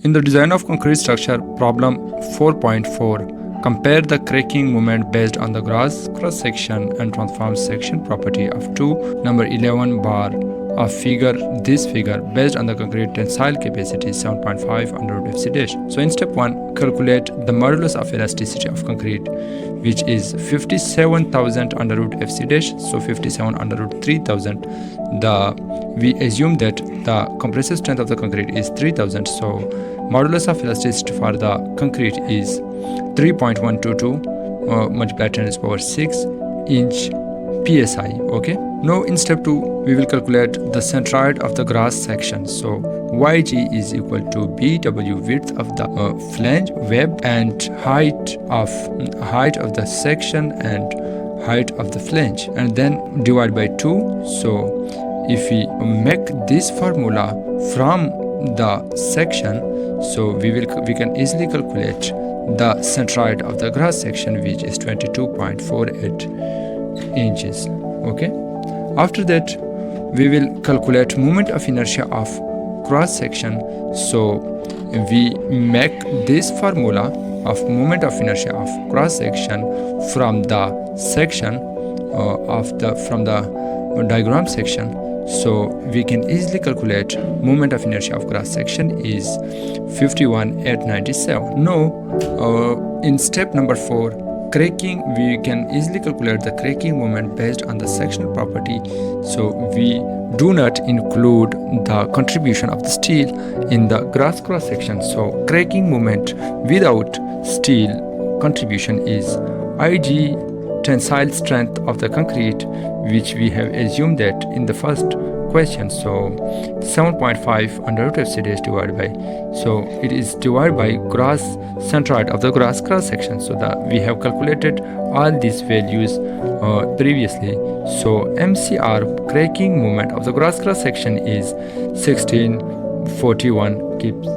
In the design of concrete structure, problem 4.4, compare the cracking moment based on the gross cross-section and transform section property of 2 number 11 bar of this figure based on the concrete tensile capacity 7.5 under root fc dash. So in step 1, calculate the modulus of elasticity of concrete, which is 57,000 under root fc dash. So 57 under root 3000. We assume that the compressive strength of the concrete is 3000. So modulus of elasticity for the concrete is 3.122 multiplied 10 to the power 6 inch psi. Okay. Now in step 2, we will calculate the centroid of the gross section. So yg is equal to bw, width of the flange web, and height of the section and height of the flange, and then divide by 2. So if we make this formula from the section, so we can easily calculate the centroid of the gross section, which is 22.48 inches. Okay. After that, we will calculate moment of inertia of cross section. So we make this formula of moment of inertia of cross section from the section from the diagram section. So we can easily calculate moment of inertia of cross section is 51,897. Now in step number 4, cracking, we can easily calculate the cracking moment based on the sectional property. So we do not include the contribution of the steel in the gross cross section. So cracking moment without steel contribution is Ig tensile strength of the concrete, which we have assumed that in the first question. So 7.5 under root fc dash divided by, so it is divided by gross centroid of the gross cross section. So we have calculated all these values previously. So MCR cracking moment of the gross cross section is 1641 kips